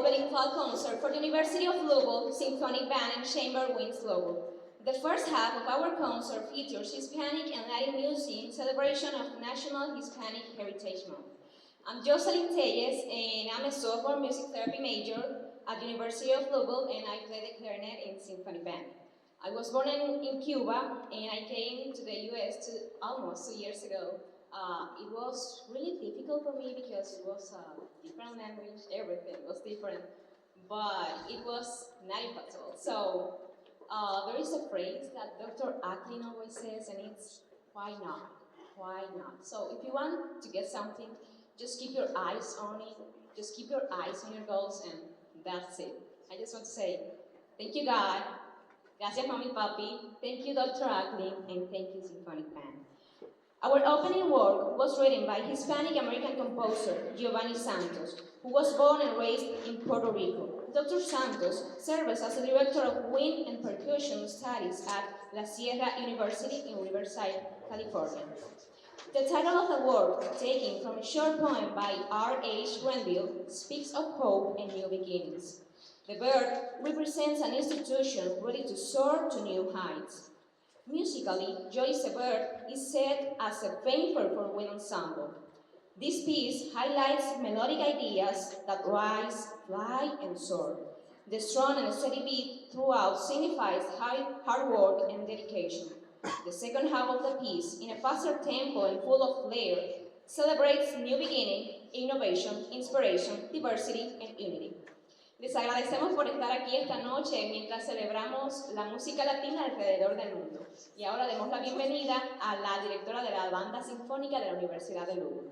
opening fall concert for the University of Louisville Symphonic Band and Chamber Winds Louisville. The first half of our concert features Hispanic and Latin music in celebration of National Hispanic Heritage Month. I'm Jocelyn Telles, and I'm a sophomore music therapy major at the University of Louisville, and I play the clarinet in Symphonic Band. I was born in Cuba, and I came to the US almost 2 years ago. It was really difficult for me because it was a different language, everything was different, but it was not impossible. So there is a phrase that Dr. Acklin always says, and it's why not? Why not? So if you want to get something, just keep your eyes on it, just keep your eyes on your goals, and that's it. I just want to say, thank you God, gracias Mami Papi, thank you Dr. Acklin, and thank you Symphonic Band. Our opening work was written by Hispanic-American composer Giovanni Santos, who was born and raised in Puerto Rico. Dr. Santos serves as the director of wind and percussion studies at La Sierra University in Riverside, California. The title of the work, taken from a short poem by R.H. Grenville, speaks of hope and new beginnings. The bird represents an institution ready to soar to new heights. Musically, Joyce the Bird is set as a fanfare for wind ensemble. This piece highlights melodic ideas that rise, fly, and soar. The strong and steady beat throughout signifies hard work and dedication. The second half of the piece, in a faster tempo and full of flair, celebrates new beginning, innovation, inspiration, diversity, and unity. Les agradecemos por estar aquí esta noche mientras celebramos la música latina alrededor del mundo. Y ahora demos la bienvenida a la directora de la Banda Sinfónica de la Universidad de Louisville.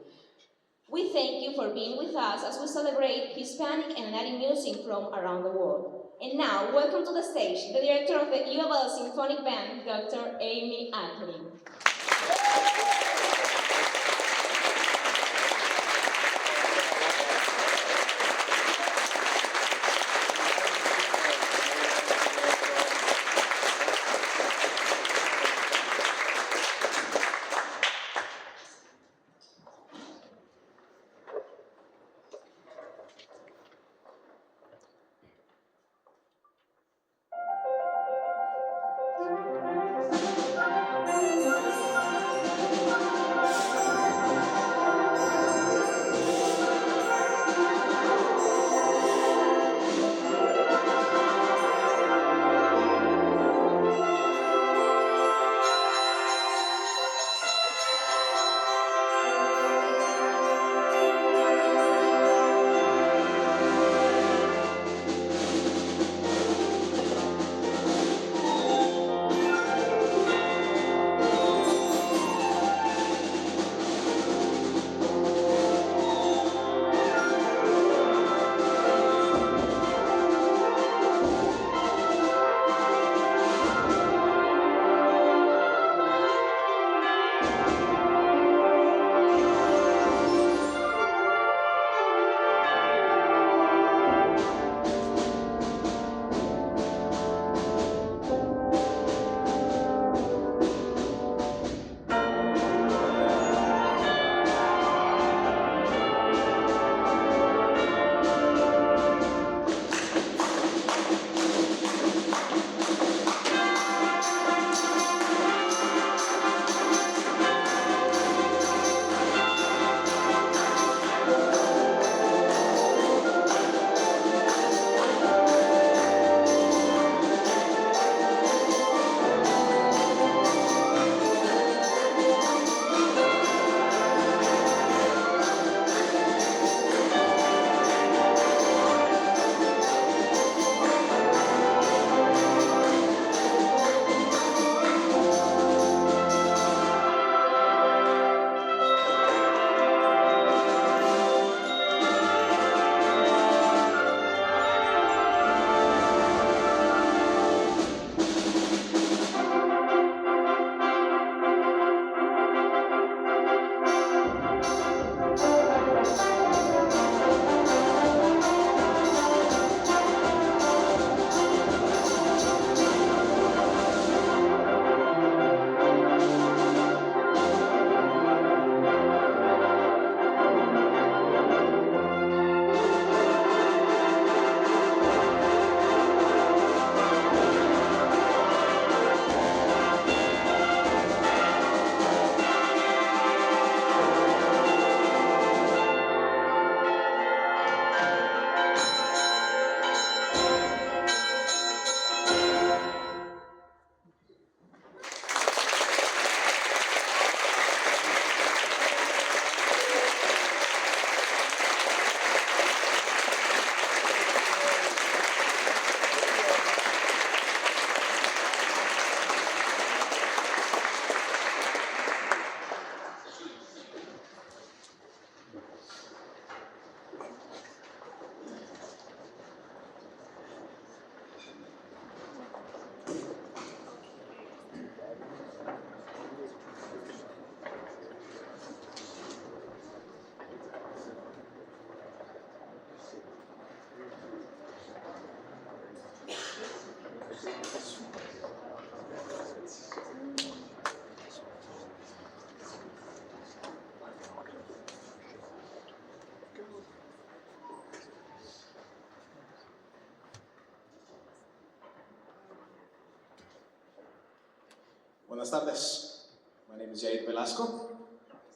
We thank you for being with us as we celebrate Hispanic and Latin music from around the world. And now, welcome to the stage, the director of the UofL Symphonic Band, Dr. Amy Acklin. Buenas tardes. My name is Yair Velasco.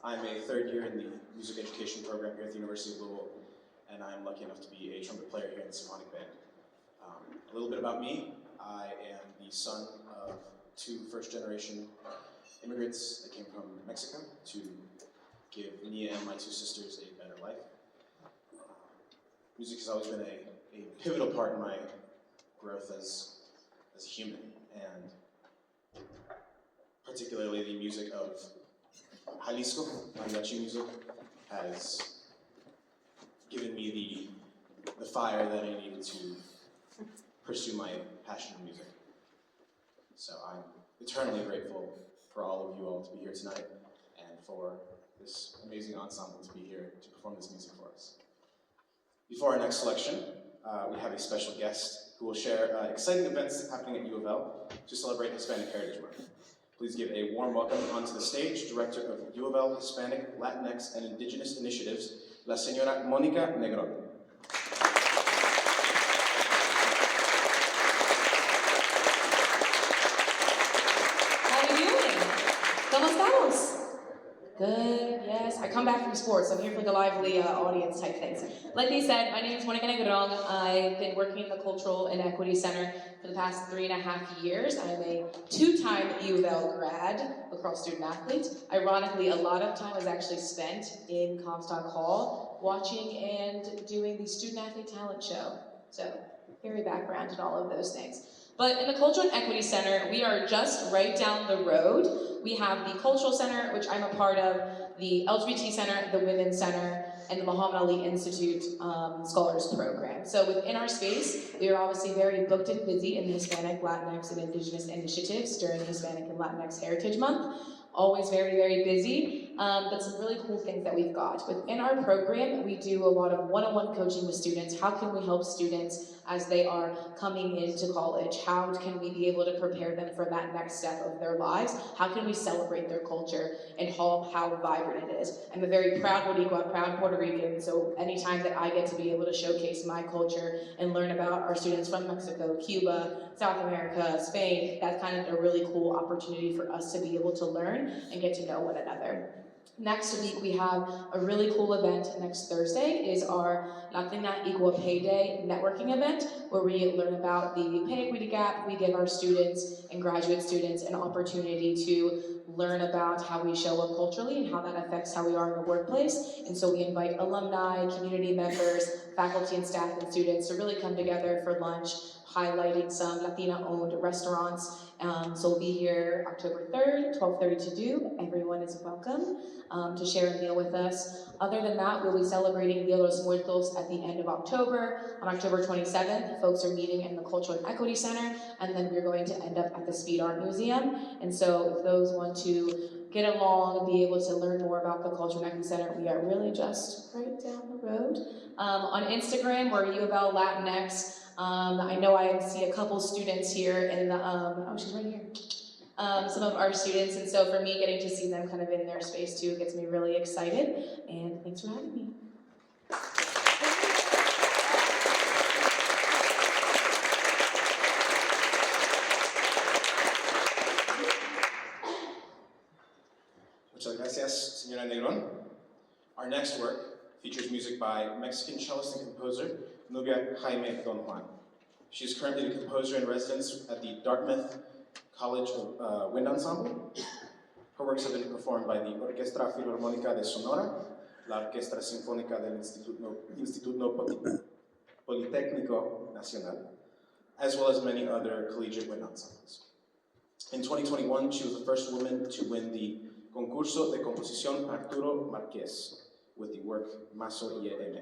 I'm a third year in the music education program here at the University of Louisville, and I'm lucky enough to be a trumpet player here in the Symphonic band. A little bit about me. I am the son of two first-generation immigrants that came from Mexico to give me and my two sisters a better life. Music has always been a pivotal part in my growth as a human, and particularly the music of Jalisco, mariachi music, has given me the fire that I needed to pursue my passion in music. So I'm eternally grateful for all of you all to be here tonight and for this amazing ensemble to be here to perform this music for us. Before our next selection, we have a special guest who will share exciting events happening at UofL to celebrate Hispanic Heritage Month. Please give a warm welcome onto the stage, Director of UofL Hispanic, Latinx, and Indigenous Initiatives, La Señora Mónica Negron. How are you doing? ¿Cómo estamos? Good, yes. I come back from sports. I'm here for the lively audience type things. Like they said, my name is Monica Negron. I've been working in the Cultural and Equity Center for the past 3.5 years. I'm a two-time UofL grad, lacrosse student athlete. Ironically, a lot of time was actually spent in Comstock Hall watching and doing the student athlete talent show. So, very background and all of those things. But in the Cultural and Equity Center, we are just right down the road. We have the Cultural Center, which I'm a part of, the LGBT Center, the Women's Center, and the Muhammad Ali Institute Scholars Program. So within our space, we are obviously very booked and busy in the Hispanic, Latinx, and Indigenous initiatives during Hispanic and Latinx Heritage Month. Always very, very busy, but some really cool things that we've got. Within our program, we do a lot of one-on-one coaching with students. How can we help students as they are coming into college? How can we be able to prepare them for that next step of their lives? How can we celebrate their culture and how vibrant it is? I'm a very proud Boricua, proud Puerto Rican, so anytime that I get to be able to showcase my culture and learn about our students from Mexico, Cuba, South America, Spain, that's kind of a really cool opportunity for us to be able to learn and get to know one another. Next week, we have a really cool event. Next Thursday is our Latina Equal Pay Day networking event, where we learn about the pay equity gap. We give our students and graduate students an opportunity to learn about how we show up culturally and how that affects how we are in the workplace. And so we invite alumni, community members, faculty and staff and students to really come together for lunch, highlighting some Latina-owned restaurants. So we'll be here October 3rd, 12:30 to do. Everyone is welcome to share a meal with us. Other than that, we'll be celebrating Dia de los Muertos at the end of October. On October 27th, folks are meeting in the Cultural and Equity Center, and then we're going to end up at the Speed Art Museum. And so if those want to get along and be able to learn more about the Cultural and Equity Center, we are really just right down the road. On Instagram, we're UofL Latinx. I know I see a couple students here in the, oh, she's right here. Some of our students, and so for me, getting to see them kind of in their space too gets me really excited, and thanks for having me. Muchas gracias, Señora Negron. Our next work features music by Mexican cellist and composer Nubia Jaime Don Juan. She is currently the composer in residence at the Dartmouth College of Wind Ensemble. Her works have been performed by the Orquestra Filarmónica de Sonora, la Orquestra Sinfónica del Instituto Politécnico Nacional, as well as many other collegiate wind ensembles. In 2021, she was the first woman to win the Concurso de Composición Arturo Márquez with the work Maso y M.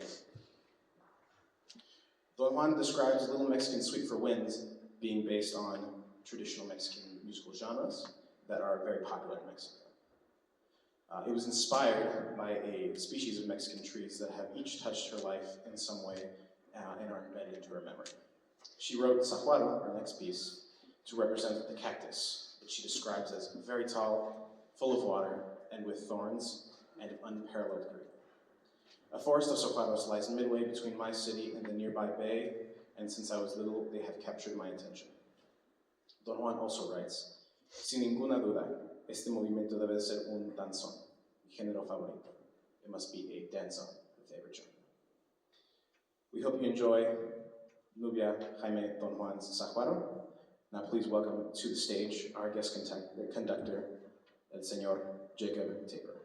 Don Juan describes Little Mexican Suite for Winds being based on traditional Mexican musical genres that are very popular in Mexico. It was inspired by a species of Mexican trees that have each touched her life in some way and are embedded into her memory. She wrote Sahuaro, our next piece, to represent the cactus, which she describes as very tall, full of water, and with thorns, and unparalleled green. A forest of sahuaros lies midway between my city and the nearby bay, and since I was little, they have captured my attention. Don Juan also writes, Sin ninguna duda, este movimiento debe ser un danzón, mi género favorito. It must be a dance-on, my favorite genre. We hope you enjoy Nubia Jaime Don Juan's Zaguaro. Now please welcome to the stage our guest conductor, el señor Jacob Tabor.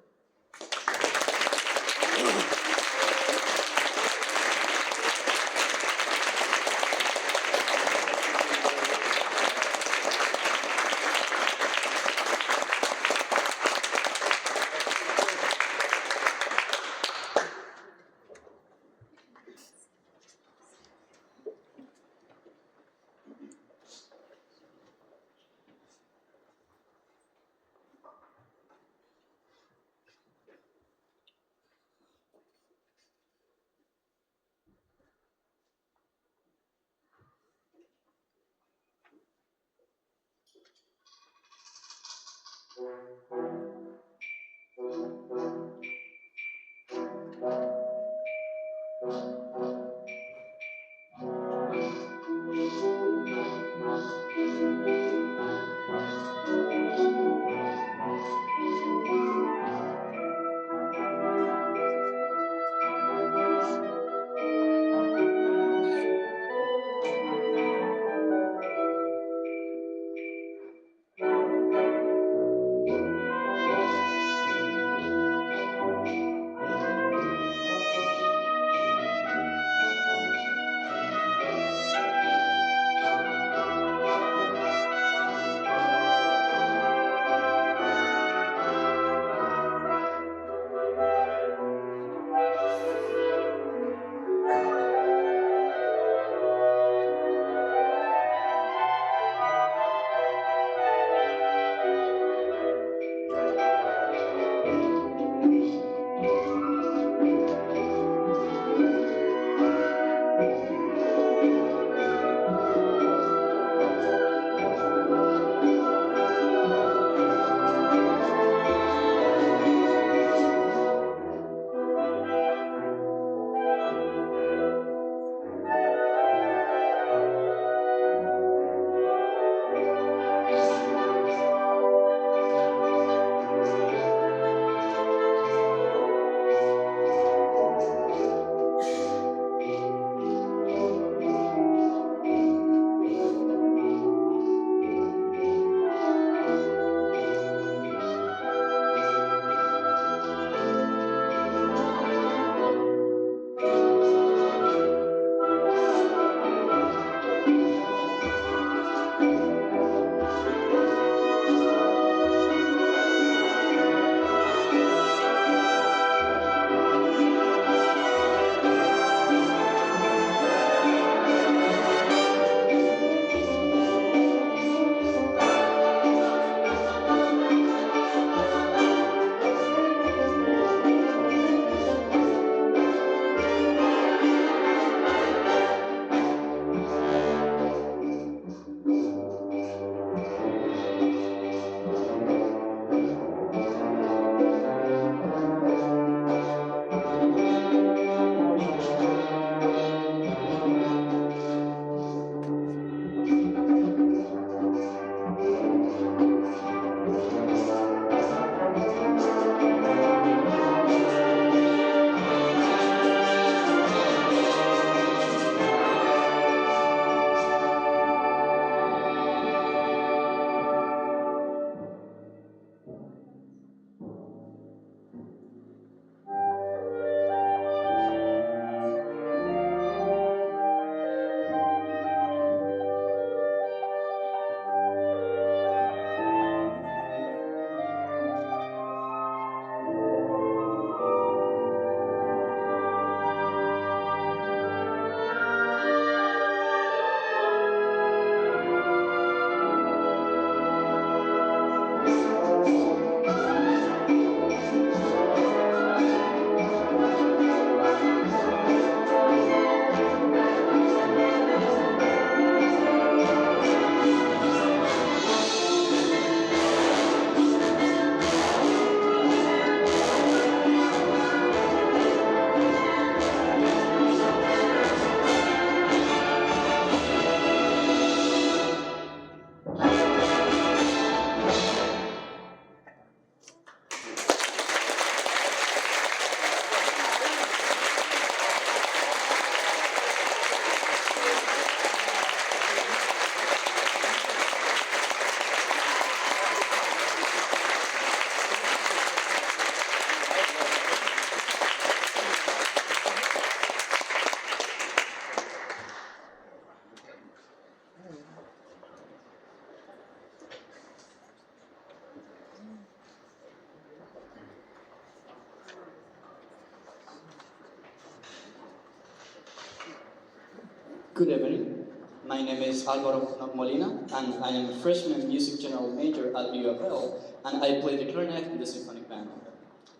Good evening. My name is Álvaro Molina, and I am a freshman music general major at UofL, and I play the clarinet in the symphonic band.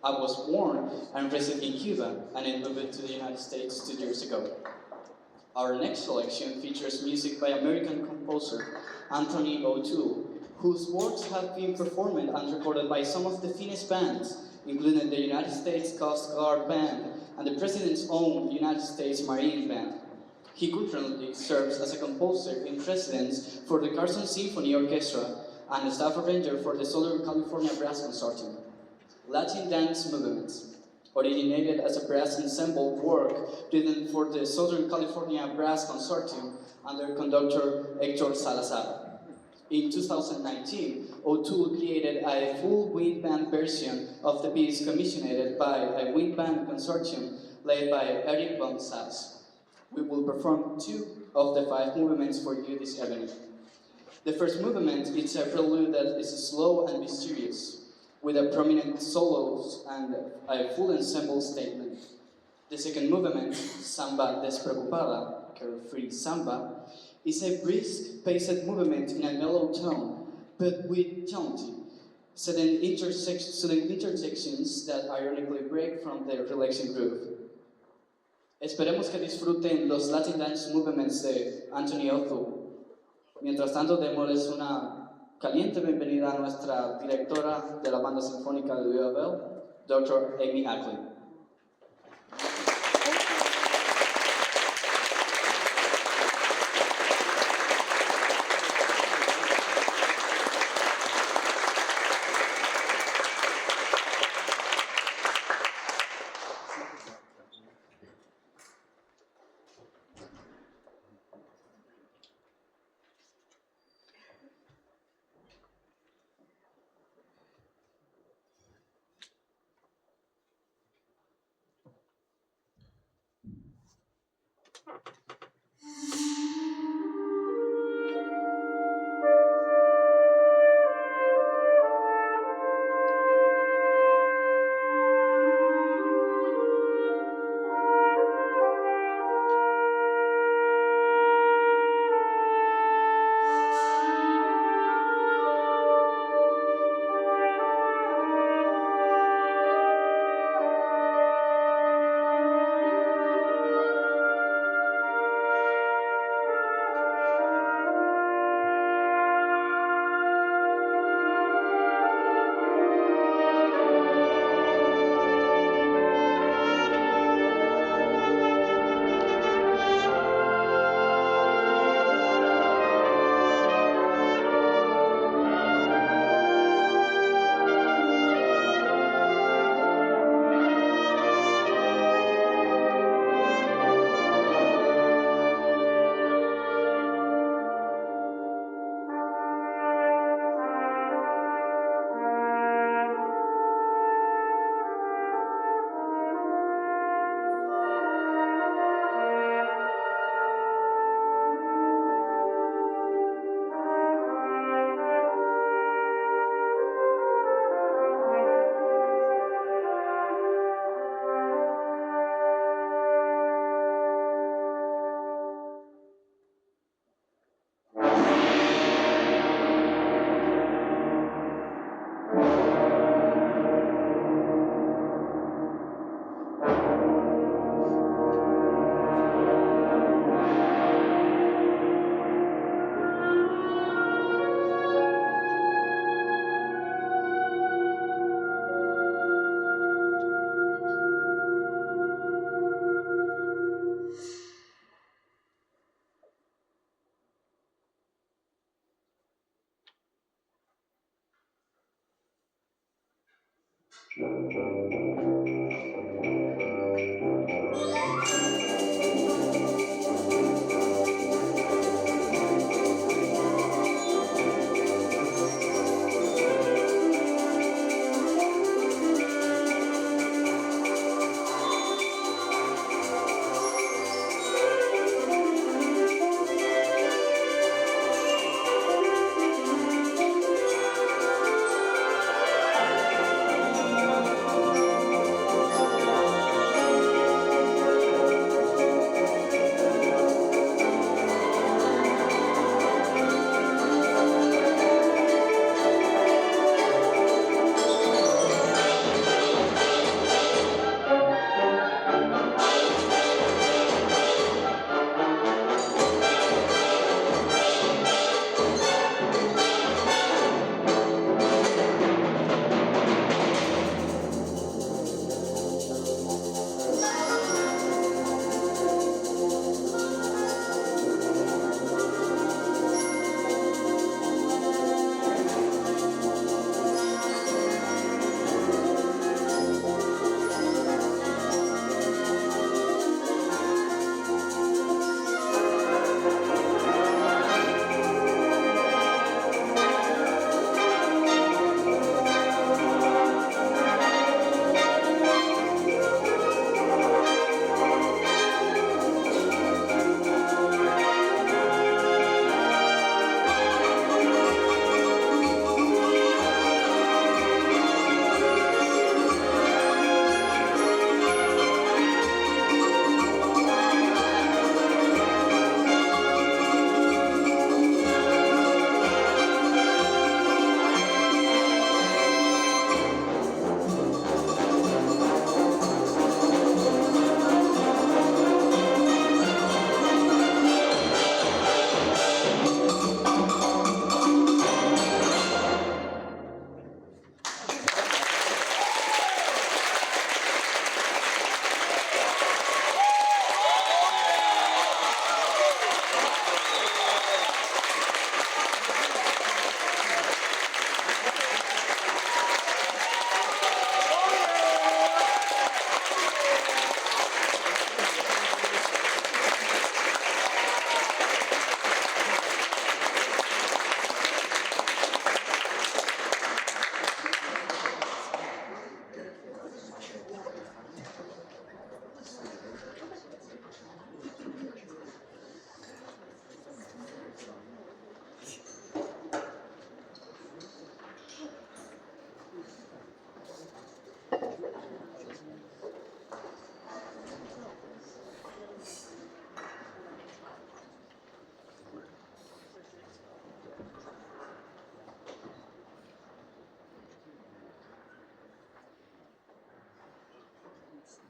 I was born and raised in Cuba, and I moved to the United States 2 years ago. Our next selection features music by American composer Anthony O'Toole, whose works have been performed and recorded by some of the finest bands, including the United States Coast Guard Band and the President's own United States Marine Band. He currently serves as a composer in residence for the Carson Symphony Orchestra and a staff arranger for the Southern California Brass Consortium. Latin Dance Movements originated as a brass ensemble work written for the Southern California Brass Consortium under conductor Hector Salazar. In 2019, O'Toole created a full wind band version of the piece commissioned by a wind band consortium led by Eric von Sass. We will perform 2 of the 5 movements for you this evening. The first movement is a prelude that is slow and mysterious, with a prominent solos and a full ensemble statement. The second movement, Samba Despreocupada, Carefree Samba, is a brisk, paced movement in a mellow tone, but with jaunty, sudden intersections that ironically break from the relaxing groove. Esperemos que disfruten los Latin Dance Movements de Anthony O'Toole. Mientras tanto, démosles una caliente bienvenida a nuestra directora de la banda sinfónica de UofL, Dr. Amy Ackley.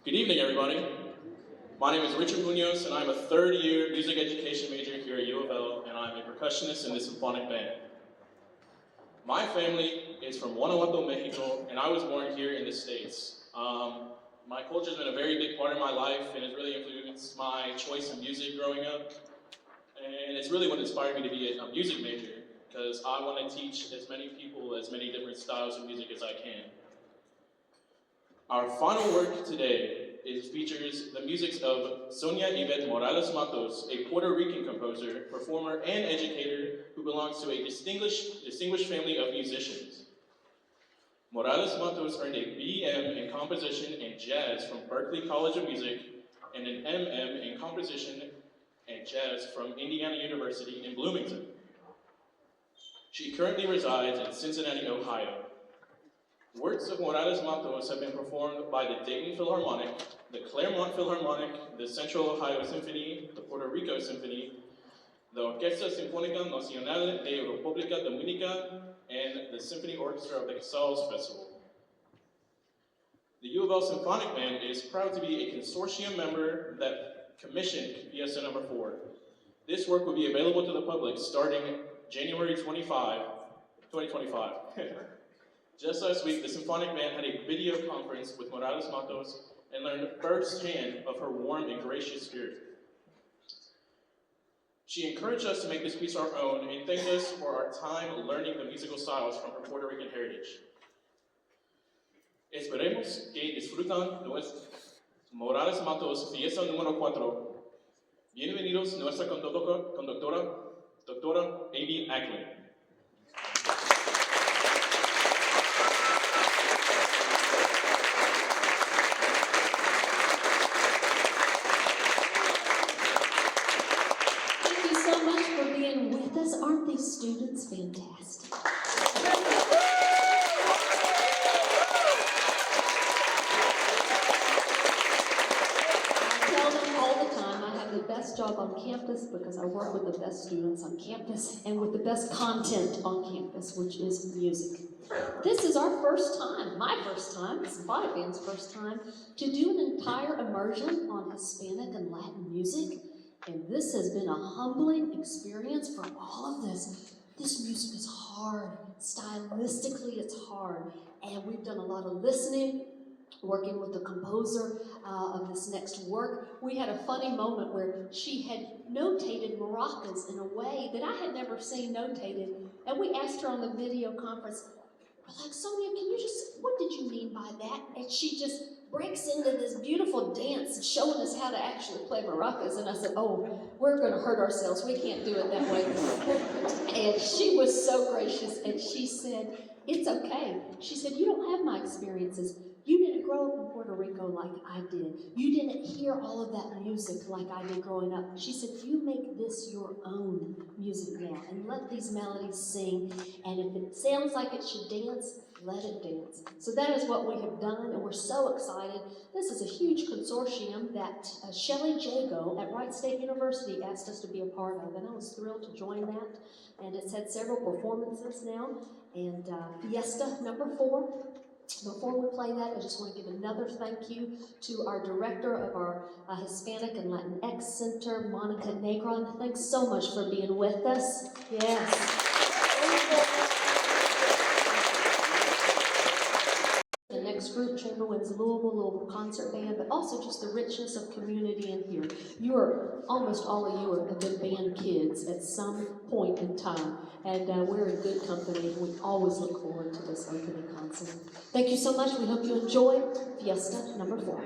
Good evening, everybody. My name is Richard Munoz, and I'm a third-year music education major here at UofL, and I'm a percussionist in the Symphonic band. My family is from Guanajuato, Mexico, and I was born here in the States. My culture has been a very big part of my life, and it's really influenced my choice in music growing up. And it's really what inspired me to be a music major, because I want to teach as many people as many different styles of music as I can. Our final work today features the music of Sonia Yvette Morales Matos, a Puerto Rican composer, performer, and educator who belongs to a distinguished family of musicians. Morales Matos earned a BM in Composition and Jazz from Berklee College of Music and an MM in Composition and Jazz from Indiana University in Bloomington. She currently resides in Cincinnati, Ohio. Works of Morales Matos have been performed by the Dayton Philharmonic, the Claremont Philharmonic, the Central Ohio Symphony, the Puerto Rico Symphony, the Orquesta Sinfónica Nacional de República Dominicana, and the Symphony Orchestra of the Casals Festival. The UofL Symphonic Band is proud to be a consortium member that commissioned Fiesta No. 4. This work will be available to the public starting January 25, 2025. Just last week, the Symphonic Band had a video conference with Morales Matos and learned firsthand of her warm and gracious spirit. She encouraged us to make this piece our own and thanked us for our time learning the musical styles from her Puerto Rican heritage. Esperemos que disfrutan nuestra Morales Matos Fiesta número 4. Bienvenidos nuestra conductora, Doctora Amy Acklin. Thank you so much for being with us. Aren't these students fantastic? Best job on campus because I work with the best students on campus and with the best content on campus, which is music. This is our first time, my first time, the Symphonic Band's first time, to do an entire immersion on Hispanic and Latin music, and this has been a humbling experience for all of this. This music is hard, stylistically it's hard, and we've done a lot of listening, working with the composer of this next work. We had a funny moment where she had notated maracas in a way that I had never seen notated. And we asked her on the video conference, we're like, Sonia, can you just, what did you mean by that? And she just breaks into this beautiful dance showing us how to actually play maracas. And I said, oh, we're gonna hurt ourselves. We can't do it that way. And she was so gracious and she said, it's okay. She said, you don't have my experiences. You didn't grow up in Puerto Rico like I did. You didn't hear all of that music like I did growing up. She said, you make this your own music now and let these melodies sing. And if it sounds like it should dance, let it dance. So that is what we have done, and we're so excited. This is a huge consortium that Shelley Jago at Wright State University asked us to be a part of, and I was thrilled to join that. And it's had several performances now, and Fiesta No. 4. Before we play that, I just want to give another thank you to our director of our Hispanic and Latinx Center, Monica Negron. Thanks so much for being with us. Yes. The next group, Chamberlain's Louisville Concert Band, but also just the richness of community in here. You are, almost all of you have been band kids at some point in time, and we're in good company. We always look forward to this opening concert. Thank you so much. We hope you enjoy Fiesta No. 4.